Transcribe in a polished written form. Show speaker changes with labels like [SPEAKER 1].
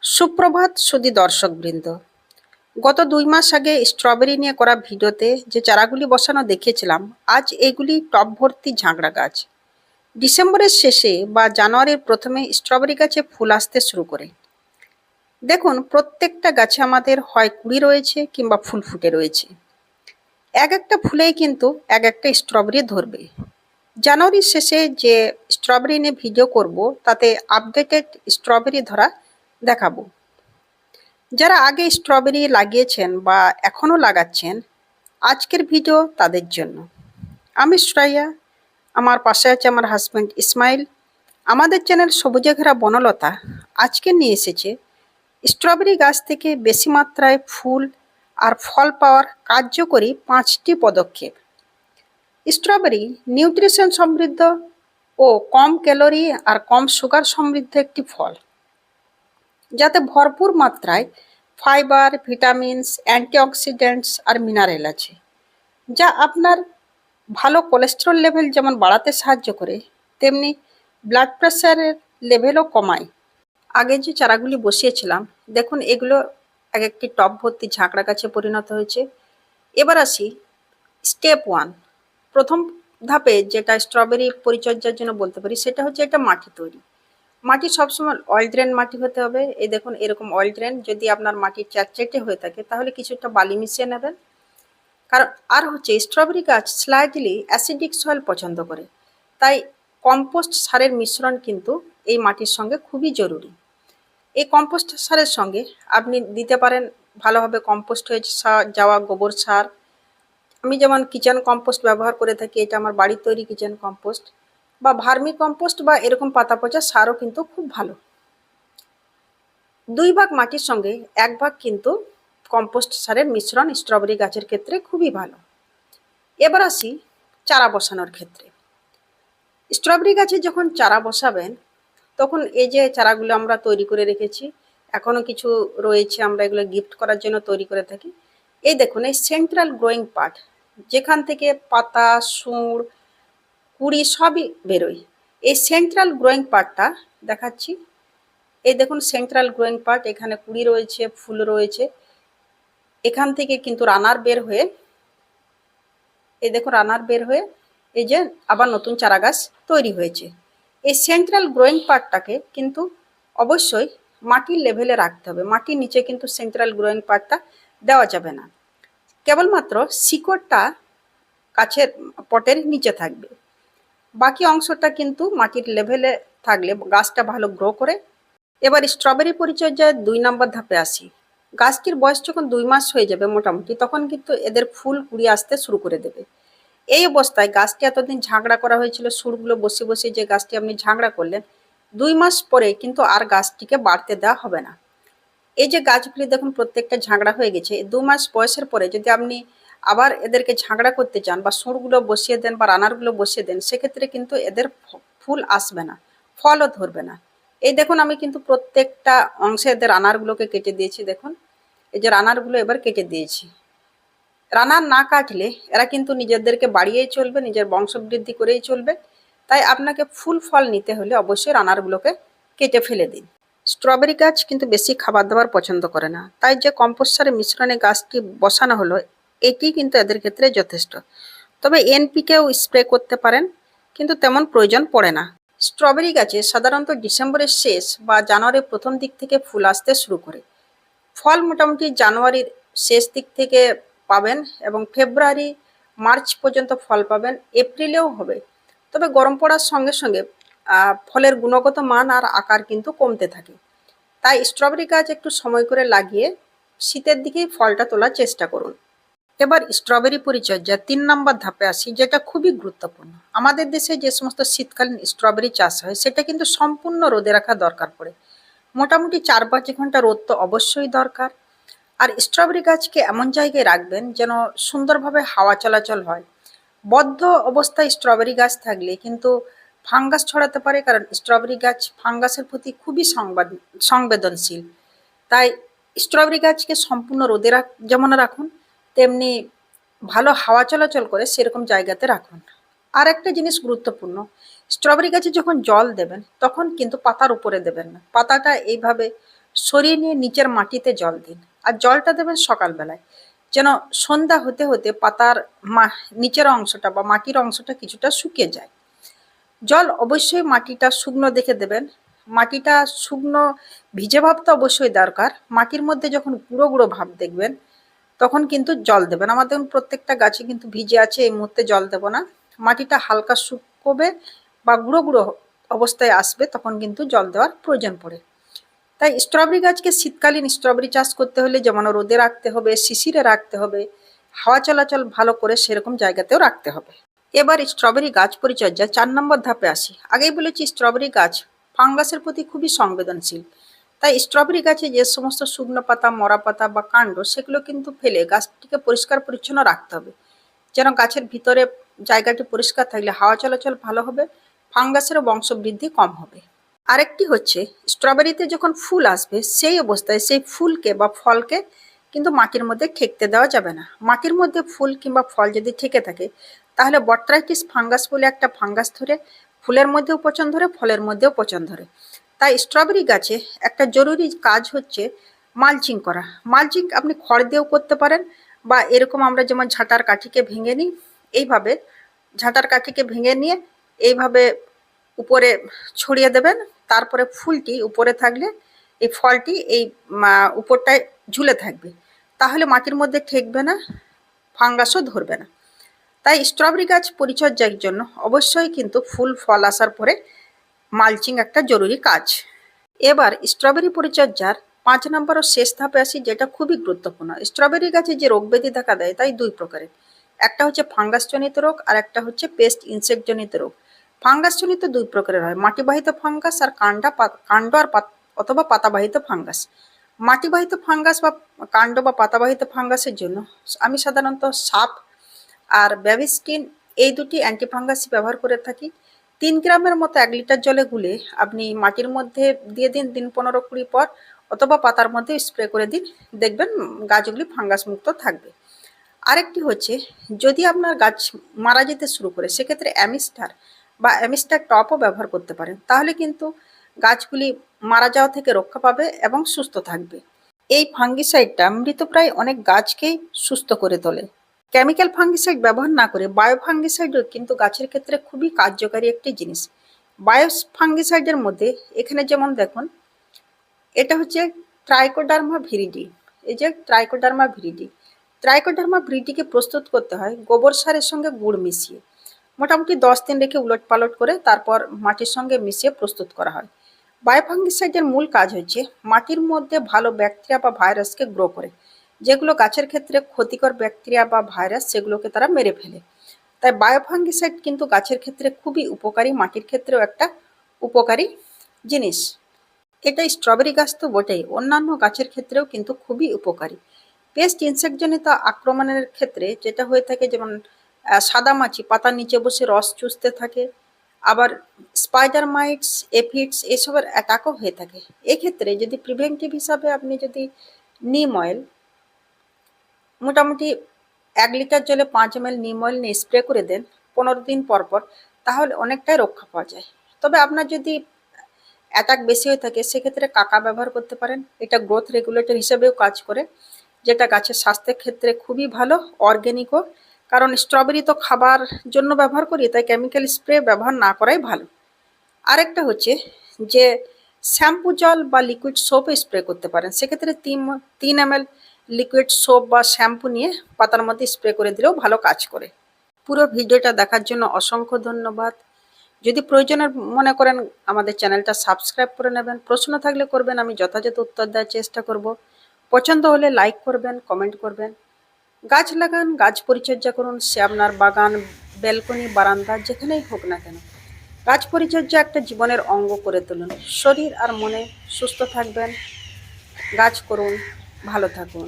[SPEAKER 1] সুপ্রভাত সুধী দর্শকবৃন্দ। গত ২ মাস আগে স্ট্রবেরি নিয়ে করা ভিডিওতে যে চারাগুলি বসানো দেখিয়েছিলাম, আজ এগুলি টব ভর্তি ঝাঁকড়া গাছ। ডিসেম্বরের শেষে বা জানুয়ারির প্রথমে স্ট্রবেরি গাছে ফুল আসতে শুরু করে। দেখুন, প্রত্যেকটা গাছে আমাদের হয় কুঁড়ি রয়েছে কিংবা ফুল ফুটে রয়েছে। এক একটা ফুলেই কিন্তু এক একটা স্ট্রবেরি ধরবে। জানুয়ারির শেষে যে স্ট্রবেরি নিয়ে ভিডিও করব তাতে আপডেটেড স্ট্রবেরি ধরা দেখাবো। যারা আগে স্ট্রবেরি লাগিয়েছেন বা এখনও লাগাচ্ছেন, আজকের ভিডিও তাদের জন্য। আমি শ্রেয়া, আমার পাশে আছে আমার হাজব্যান্ড ইসমাইল। আমাদের চ্যানেল সবুজে ঘেরা বনলতা আজকে নিয়ে এসেছে স্ট্রবেরি গাছ থেকে বেশি মাত্রায় ফুল আর ফল পাওয়ার কার্যকরী 5টি পদক্ষেপ। স্ট্রবেরি নিউট্রিশন সমৃদ্ধ ও কম ক্যালোরি আর কম সুগার সমৃদ্ধ একটি ফল, যাতে ভরপুর মাত্রায় ফাইবার, ভিটামিনস, অ্যান্টিঅক্সিডেন্টস আর মিনারেল আছে, যা আপনার ভালো কোলেস্টেরল লেভেল যেমন বাড়াতে সাহায্য করে, তেমনি ব্লাড প্রেশারের লেভেলও কমায়। আগে যে চারাগুলি বসিয়েছিলাম, দেখুন এগুলো এক একটি টব ভর্তি ঝাঁকড়া গাছে পরিণত হয়েছে। এবার আসি স্টেপ 1। প্রথম ধাপে যেটা স্ট্রবেরি পরিচর্যার জন্য বলতে পারি, সেটা হচ্ছে একটা মাটি তৈরি। মাটি সবসময় অয়েল ড্রেন মাটি হতে হবে। এই দেখুন এরকম অয়েল ড্রেন। যদি আপনার মাটি চ্যাটচ্যাটে হয়ে থাকে তাহলে কিছুটা বালি মিশিয়ে নেবেন। কারণ আর হচ্ছে স্ট্রবেরি গাছ স্লাইটলি অ্যাসিডিক সয়েল পছন্দ করে, তাই কম্পোস্ট সারের মিশ্রণ কিন্তু এই মাটির সঙ্গে খুবই জরুরি। এই কম্পোস্ট সারের সঙ্গে আপনি দিতে পারেন ভালোভাবে কম্পোস্ট হয়ে যাওয়া গোবর সার। আমি যেমন কিচেন কম্পোস্ট ব্যবহার করে থাকি, এটা আমার বাড়ির তৈরি কিচেন কম্পোস্ট, বা ভার্মি কম্পোস্ট বা এরকম পাতা পচা সারও কিন্তু খুব ভালো। 2 ভাগ মাটির সঙ্গে 1 ভাগ কিন্তু কম্পোস্ট সারের মিশ্রণ স্ট্রবেরি গাছের ক্ষেত্রে খুবই ভালো। এবার আসি চারা বসানোর ক্ষেত্রে। স্ট্রবেরি গাছে যখন চারা বসাবেন, তখন এই যে চারাগুলো আমরা তৈরি করে রেখেছি, এখনও কিছু রয়েছে, আমরা এগুলো গিফট করার জন্য তৈরি করে থাকি। এই দেখুন, এই সেন্ট্রাল গ্রোয়িং পার্ট, যেখান থেকে পাতা, সুঁড়, কুঁড়ি সবই বেরোয়, এই সেন্ট্রাল গ্রোয়িং পার্টটা দেখাচ্ছি। এই দেখুন সেন্ট্রাল গ্রোয়িং পার্ট, এখানে কুঁড়ি রয়েছে, ফুল রয়েছে। এখান থেকে কিন্তু রানার বের হয়ে, এই দেখুন রানার বের হয়ে এই যে আবার নতুন চারা গাছ তৈরি হয়েছে। এই সেন্ট্রাল গ্রোয়িং পার্টটাকে কিন্তু অবশ্যই মাটির লেভেলে রাখতে হবে। মাটির নিচে কিন্তু সেন্ট্রাল গ্রোয়িং পার্টটা দেওয়া যাবে না। কেবলমাত্র শিকড়টা গাছের পটের নিচে থাকবে, বাকি অংশটা কিন্তু মাটির লেভেলে থাকলে গাছটা ভালো গ্রো করে। এবার স্ট্রবেরি পরিচর্যায় 2 নম্বর ধাপে আসি। গাছটির বয়স যখন 2 মাস হয়ে যাবে মোটামুটি, তখন কিন্তু এদের ফুল কুড়ি আসতে শুরু করে দেবে। এই অবস্থায় গাছটি এতদিন ঝাঁকড়া করা হয়েছিল, সুরগুলো বসে বসে যে গাছটি আপনি ঝাঁকড়া করলেন, 2 মাস পরে কিন্তু আর গাছটিকে বাড়তে দেওয়া হবে না। এই যে গাছগুলি দেখুন প্রত্যেকটা ঝাঁকড়া হয়ে গেছে, 2 মাস বয়সের পরে যদি আপনি আবার এদেরকে ঝাঁকড়া করতে চান বা সুরগুলো বসিয়ে দেন বা রানারগুলো বসিয়ে দেন, সেক্ষেত্রে কিন্তু এদের ফুল আসবে না, ফলও ধরবে না। এই দেখুন আমি কিন্তু প্রত্যেকটা অংশে এদের রানারগুলোকে কেটে দিয়েছি। দেখুন এই যে রানারগুলো এবার কেটে দিয়েছি। রানার না কাটলে এরা কিন্তু নিজেদেরকে বাড়িয়েই চলবে, নিজের বংশবৃদ্ধি করেই চলবে। তাই আপনাকে ফুল ফল নিতে হলে অবশ্যই রানারগুলোকে কেটে ফেলে দিন। স্ট্রবেরি গাছ কিন্তু বেশি খাবার দাবার পছন্দ করে না, তাই যে কম্পোস্ট সারের মিশ্রণে গাছটি বসানো হলো, এটি কিন্তু এদের ক্ষেত্রে যথেষ্ট। তবে এনপিকেও স্প্রে করতে পারেন, কিন্তু তেমন প্রয়োজন পড়ে না। স্ট্রবেরি গাছে সাধারণত ডিসেম্বরের শেষ বা জানুয়ারির প্রথম দিক থেকে ফুল আসতে শুরু করে। ফল মোটামুটি জানুয়ারির শেষ দিক থেকে পাবেন এবং ফেব্রুয়ারি মার্চ পর্যন্ত ফল পাবেন, এপ্রিলেও হবে। তবে গরম পড়ার সঙ্গে সঙ্গে ফলের গুণগত মান আর আকার কিন্তু কমতে থাকে। তাই স্ট্রবেরি গাছ একটু সময় করে লাগিয়ে শীতের দিকেই ফলটা তোলার চেষ্টা করুন। এবার স্ট্রবেরি পরিচর্যা 3 নম্বর ধাপে আসি, যেটা খুবই গুরুত্বপূর্ণ। আমাদের দেশে যে সমস্ত শীতকালীন স্ট্রবেরি চাষ হয়, সেটা কিন্তু সম্পূর্ণ রোদে রাখা দরকার পড়ে। মোটামুটি 4-5 ঘন্টা রোদ তো অবশ্যই দরকার। আর স্ট্রবেরি গাছকে এমন জায়গায় রাখবেন যেন সুন্দরভাবে হাওয়া চলাচল হয়। বদ্ধ অবস্থায় স্ট্রবেরি গাছ থাকলে কিন্তু ফাঙ্গাস ছড়াতে পারে, কারণ স্ট্রবেরি গাছ ফাঙ্গাসের প্রতি খুবই সংবেদনশীল। তাই স্ট্রবেরি গাছকে সম্পূর্ণ রোদে যেমন রাখুন, তেমনি ভালো হাওয়া চলাচল করে সেরকম জায়গাতে রাখুন। আর একটা জিনিস গুরুত্বপূর্ণ, স্ট্রবেরি গাছে যখন জল দেবেন তখন কিন্তু পাতার উপরে দেবেন না, পাতাটা এইভাবে সরিয়ে নিয়ে নিচের মাটিতে জল দিন। আর জলটা দেবেন সকালবেলায়, যেন সন্ধ্যা হতে হতে পাতার নিচের অংশটা বা মাটির অংশটা কিছুটা শুকিয়ে যায়। জল অবশ্যই মাটিটা শুকনো দেখে দেবেন। মাটিটা শুকনো, ভিজে ভাব তো অবশ্যই দরকার। মাটির মধ্যে যখন গুঁড়ো গুঁড়ো ভাব দেখবেন তখন কিন্তু জল দেবেন। আমার দেখুন প্রত্যেকটা গাছে কিন্তু ভিজে আছে, এই মুহূর্তে জল দেবো না। মাটিটা হালকা শুকোবে বা গুঁড়ো গুঁড়ো অবস্থায় আসবে তখন কিন্তু জল দেওয়ার প্রয়োজন পড়ে। তাই স্ট্রবেরি গাছকে শীতকালীন স্ট্রবেরি চাষ করতে হলে যেমন রোদে রাখতে হবে, শিশিরে রাখতে হবে, হাওয়া চলাচল ভালো করে সেরকম জায়গাতেও রাখতে হবে। এবার স্ট্রবেরি গাছ পরিচর্যা 4 নম্বর ধাপে আসি। আগেই বলেছি স্ট্রবেরি গাছ ফাঙ্গাসের প্রতি খুবই সংবেদনশীল। তাই স্ট্রবেরি গাছে যে সমস্ত শুকনো পাতা, মরা পাতা বা কাণ্ড সেগুলো কিন্তু ফেলে গাছটিকে পরিষ্কার পরিচ্ছন্ন রাখতে হবে, যেন গাছের ভিতরে জায়গাটি পরিষ্কার থাকলে হাওয়া চলাচল ভালো হবে, ফাঙ্গাসেরও বংশবৃদ্ধি কম হবে। আরেকটি হচ্ছে স্ট্রবেরিতে যখন ফুল আসবে সেই অবস্থায় সেই ফুলকে বা ফলকে কিন্তু মাটির মধ্যে ঠেকতে দেওয়া যাবে না। মাটির মধ্যে ফুল কিংবা ফল যদি ঠেকে থাকে তাহলে বট্রাইটিস ফাঙ্গাস বলে একটা ফাঙ্গাস ধরে, ফুলের মধ্যেও পচন ধরে, ফলের মধ্যেও পচন ধরে। তাই স্ট্রবেরি গাছে একটা জরুরি কাজ হচ্ছে মালচিং করা। মালচিং আপনি খড় দিয়েও করতে পারেন বা এরকম আমরা যেমন ঝাঁটার কাঠিকে ভেঙে নিই, এইভাবে ঝাঁটার কাঠিকে ভেঙে নিয়ে এইভাবে উপরে ছড়িয়ে দেবেন। তারপরে ফুলটি উপরে থাকলে এই ফলটি এই উপরটায় ঝুলে থাকবে, তাহলে মাটির মধ্যে ঠেকবে না, ফাঙ্গাসও ধরবে না। তাই স্ট্রবেরি গাছ পরিচর্যার জন্য অবশ্যই কিন্তু ফুল ফল আসার পরে মালচিং একটা জরুরি কাজ। এবার স্ট্রবেরি পরিচর্যার 5 নম্বর ও শেষ ধাপে আসি, যেটা খুবই গুরুত্বপূর্ণ। স্ট্রবেরি গাছে যে রোগ ব্যাধি দেখা দেয় তাই 2 প্রকারের। একটা হচ্ছে ফাঙ্গাসজনিত রোগ আর একটা হচ্ছে পেস্ট ইনসেক্টজনিত রোগ। ফাঙ্গাসজনিত 2 প্রকারের হয়, মাটিবাহিত ফাঙ্গাস আর কাণ্ড আর অথবা পাতাবাহিত ফাঙ্গাস। মাটিবাহিত ফাঙ্গাস বা কাণ্ড বা পাতাবাহিত ফাঙ্গাসের জন্য আমি সাধারণত সাপ আর ব্যাভিস্টিন এই দুটি অ্যান্টিফাঙ্গাসই ব্যবহার করে থাকি। 3 গ্রামের মতো 1 লিটার জলে গুলে আপনি মাটির মধ্যে দিয়ে দিন দিন 15-20 পর, অথবা পাতার মধ্যে স্প্রে করে দিন, দেখবেন গাছগুলি ফাঙ্গাস মুক্ত থাকবে। আরেকটি হচ্ছে যদি আপনার গাছ মারা যেতে শুরু করে সেক্ষেত্রে অ্যামিস্টার বা অ্যামিস্টার টপও ব্যবহার করতে পারেন, তাহলে কিন্তু গাছগুলি মারা যাওয়া থেকে রক্ষা পাবে এবং সুস্থ থাকবে। এই ফাঙ্গিসাইডটা মৃতপ্রায় অনেক গাছকেই সুস্থ করে তোলে। কেমিক্যাল ফাঙ্গিসাইড ব্যবহার না করে বায়ো ফাঙ্গিসাইডও কিন্তু গাছের ক্ষেত্রে খুবই কার্যকারী একটি জিনিস। বায়ো ফাঙ্গিসাইডের মধ্যে এখানে যেমন দেখুন, এটা হচ্ছে ট্রাইকোডার্মা ভিরিডি। এই যে ট্রাইকোডার্মা ভিরিডি, ট্রাইকোডার্মা ভিরিডিকে প্রস্তুত করতে হয় গোবর সারের সঙ্গে গুড় মিশিয়ে। মোটামুটি 10 দিন রেখে উলট পালট করে তারপর মাটির সঙ্গে মিশিয়ে প্রস্তুত করা হয়। বায়োফাঙ্গিসাইডের মূল কাজ হচ্ছে মাটির মধ্যে ভালো ব্যাকটেরিয়া বা ভাইরাসকে গ্রো করে, যেগুলো গাছের ক্ষেত্রে ক্ষতিকর ব্যাকটেরিয়া বা ভাইরাস সেগুলোকে তারা মেরে ফেলে। তাই বায়োফাঙ্গিসাইড কিন্তু গাছের ক্ষেত্রে খুবই উপকারী, মাটির ক্ষেত্রেও একটা উপকারী জিনিস। এটা স্ট্রবেরি গাছ তো বটেই, অন্যান্য গাছের ক্ষেত্রেও কিন্তু খুবই উপকারী। পেস্ট ইনসেক্টজনিত আক্রমণের ক্ষেত্রে যেটা হয়ে থাকে, যেমন সাদামাছি পাতার নিচে বসে রস চুষতে থাকে, আবার স্পাইডার মাইটস, এফিডস এসবের অ্যাটাকও হয়ে থাকে। এক্ষেত্রে যদি প্রিভেন্টিভ হিসাবে আপনি যদি নিম অয়েল মোটামুটি 1 লিটার জলে 5 ml নিম অয়েল নিয়ে স্প্রে করে দেন 15 দিন পর পর, তাহলে অনেকটাই রক্ষা পাওয়া যায়। তবে আপনার যদি অ্যাটাক বেশি হয়ে থাকে সেক্ষেত্রে কাকা ব্যবহার করতে পারেন। এটা গ্রোথ রেগুলেটর হিসেবেও কাজ করে, যেটা গাছের স্বাস্থ্যের ক্ষেত্রে খুবই ভালো, অর্গ্যানিকও। কারণ স্ট্রবেরি তো খাবার জন্য ব্যবহার করি, তাই কেমিক্যাল স্প্রে ব্যবহার না করাই ভালো। আরেকটা হচ্ছে যে শ্যাম্পু জল বা লিকুইড সোপ স্প্রে করতে পারেন। সেক্ষেত্রে 3 ml লিকুইড সোপ বা শ্যাম্পু নিয়ে পাতার মধ্যে স্প্রে করে দিলেও ভালো কাজ করে। পুরো ভিডিওটা দেখার জন্য অসংখ্য ধন্যবাদ। যদি প্রয়োজনের মনে করেন আমাদের চ্যানেলটা সাবস্ক্রাইব করে নেবেন, প্রশ্ন থাকলে করবেন, আমি যথাযথ উত্তর দেওয়ার চেষ্টা করব। পছন্দ হলে লাইক করবেন, কমেন্ট করবেন। গাছ লাগান, গাছ পরিচর্যা করুন, সে আপনার বাগান, ব্যালকনি, বারান্দা যেখানেই হোক না কেন। গাছ পরিচর্যা একটা জীবনের অঙ্গ করে তুলুন। শরীর আর মনে সুস্থ থাকবেন। গাছ করুন, ভালো থাকুন।